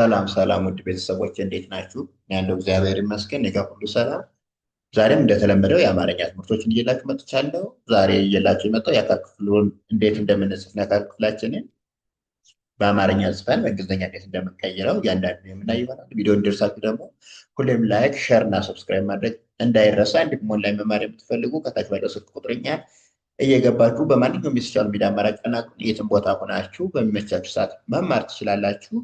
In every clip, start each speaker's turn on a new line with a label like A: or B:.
A: ሰላም ሰላም ውድ ቤተሰቦች እንዴት ናችሁ? እኔ ያለው እግዚአብሔር ይመስገን፣ እኔ ጋር ሁሉ ሰላም። ዛሬም እንደተለመደው የአማርኛ ትምህርቶችን እየላችሁ መጥቻለሁ። ዛሬ እየላችሁ የመጣው የአካል ክፍሉን እንዴት እንደምንጽፍ ነው። የአካል ክፍላችንን በአማርኛ ጽፈን በእንግሊዝኛ እንዴት እንደምንቀይረው እያንዳንዱ የምናይ ይሆናል። ቪዲዮ እንዲደርሳችሁ ደግሞ ሁሌም ላይክ፣ ሼር እና ሰብስክራይብ ማድረግ እንዳይረሳ። እንዲሁም ኦንላይን መማር የምትፈልጉ ከታች ባለው ስልክ ቁጥርኛ እየገባችሁ በማንኛውም የሶሻል ሚዲያ አማራጭ ቀናችሁ የትም ቦታ ሆናችሁ በሚመቻችሁ ሰዓት መማር ትችላላችሁ።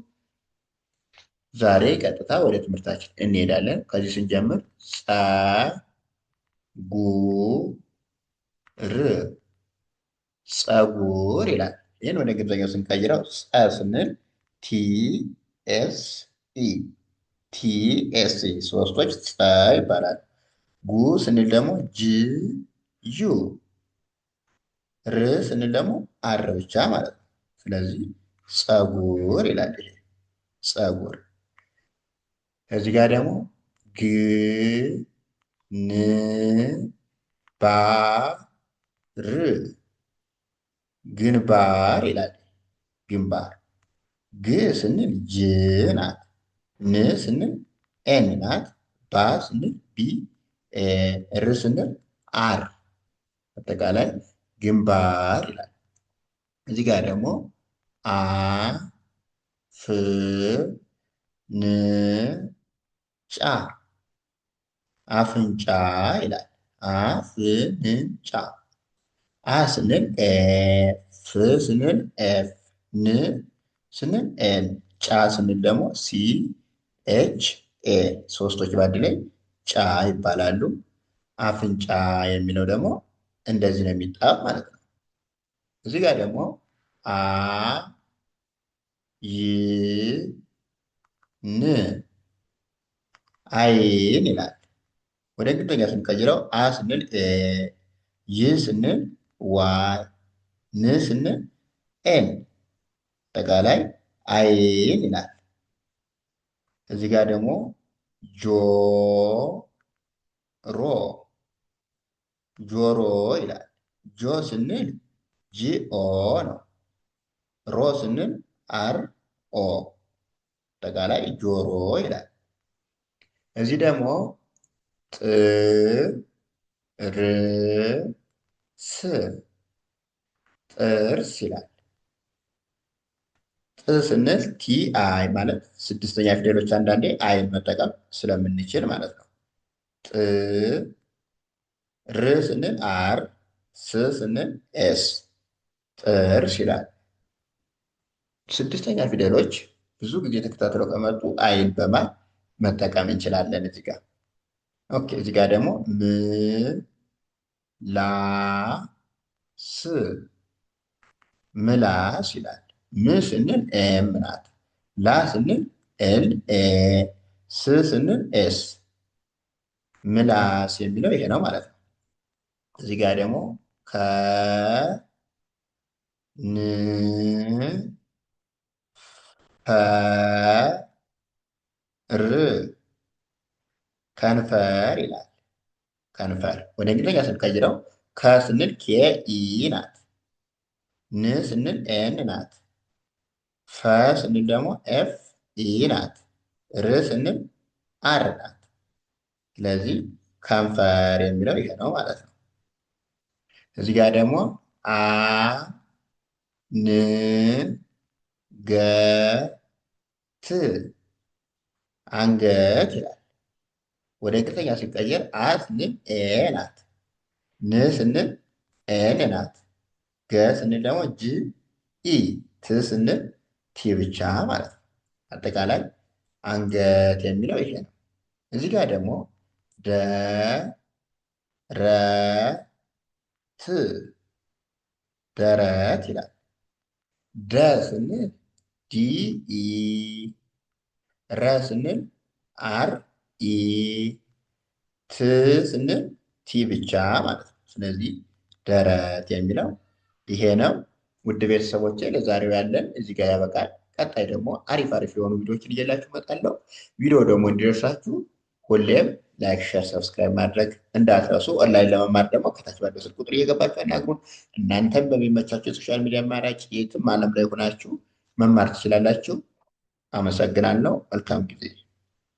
A: ዛሬ ቀጥታ ወደ ትምህርታችን እንሄዳለን። ከዚህ ስንጀምር ጸጉር ጸጉር ይላል። ይህን ወደ እንግሊዝኛው ስንቀይረው ስንል ኤስ ኢ ቲኤስኢ ሶስቶች ጸ ይባላል። ጉ ስንል ደግሞ ዩ ር ስንል ደግሞ አር ብቻ ማለት ነው። ስለዚህ ጸጉር ይላል። ይሄ ጸጉር። ከዚህ ጋር ደግሞ ግንባር ግንባር ይላል። ግንባር። ግ ስንል ጅ ናት። ን ስንል ኤን ናት። ባ ስንል ቢ፣ ር ስንል አር። አጠቃላይ ግንባር ይላል። እዚህ ጋር ደግሞ አ ፍ ን ጫ አፍንጫ ይላል። አፍንጫ። አ ስንል ኤ፣ ፍ ስንል ኤፍ፣ ን ስንል ኤን፣ ጫ ስንል ደግሞ ሲ ኤች ኤ ሶስቶች በአንድ ላይ ጫ ይባላሉ። አፍንጫ የሚለው ደግሞ እንደዚህ ነው የሚጣፍ ማለት ነው። እዚህ ጋር ደግሞ አ ይ ን አይን ይላል። ወደ እንግሊዝኛ ስንቀይረው አ ስንል ኤ፣ ይ ስንል ዋይ፣ ን ስንል ኤን፣ አጠቃላይ አይን ይላል። እዚህ ጋር ደግሞ ጆሮ ይላል። ጆ ስንል ጂኦ ነው። ሮ ስንል አር ኦ፣ አጠቃላይ ጆሮ ይላል። እዚህ ደግሞ ጥርስ ጥርስ ይላል። ጥ ስንል ቲ አይ ማለት ስድስተኛ ፊደሎች አንዳንዴ አይን መጠቀም ስለምንችል ማለት ነው። ጥ ር ስንል አር፣ ስ ስንል ኤስ ጥርስ ይላል። ስድስተኛ ፊደሎች ብዙ ጊዜ ተከታትለው ከመጡ አይን በማል መጠቀም እንችላለን። እዚህ ጋር ኦኬ። እዚህ ጋር ደግሞ ምላስ ምላስ ይላል። ም ስንል ኤም ናት። ላ ስንል ኤል ኤ፣ ስ ስንል ኤስ። ምላስ የሚለው ይሄ ነው ማለት ነው። እዚህ ጋር ደግሞ ከንፈር ይላል። ከንፈር ወደ እንግሊዝኛ ስንቀይረው ከ ስንል ኬ ኢ ናት። ን ስንል ኤን ናት። ፈ ስንል ደግሞ ኤፍ ኢ ናት። ር ስንል አር ናት። ስለዚህ ከንፈር የሚለው ይሄ ነው ማለት ነው። እዚህ ጋር ደግሞ አ ን ገ ት አንገት ይላል። ወደ እንግሊዝኛ ሲቀየር አ ስንል ኤ ናት። ን ስንል ኤን ናት። ገ ስንል ደግሞ ጂ ኢ፣ ት ስንል ቲ ብቻ ማለት ነው። አጠቃላይ አንገት የሚለው ይሄ ነው። እዚህ ጋር ደግሞ ደረት ደረት ይላል። ደ ስንል ዲ ኢ፣ ረ ስንል አር ኢ፣ ት ስንል ቲ ብቻ ማለት ነው። ስለዚህ ደረት የሚለው ይሄ ነው። ውድ ቤተሰቦቼ ለዛሬው ያለን እዚህ ጋር ያበቃል። ቀጣይ ደግሞ አሪፍ አሪፍ የሆኑ ቪዲዮዎችን እየላችሁ እመጣለሁ። ቪዲዮ ደግሞ እንዲደርሳችሁ ሁሌም ላይክ፣ ሸር፣ ሰብስክራይብ ማድረግ እንዳትረሱ። ኦንላይን ለመማር ደግሞ ከታች ባለው ስልክ ቁጥር እየገባችሁ አናግሩን። እናንተም በሚመቻችሁ የሶሻል ሚዲያ አማራጭ የትም ዓለም ላይ ሆናችሁ መማር ትችላላችሁ። አመሰግናለሁ። መልካም ጊዜ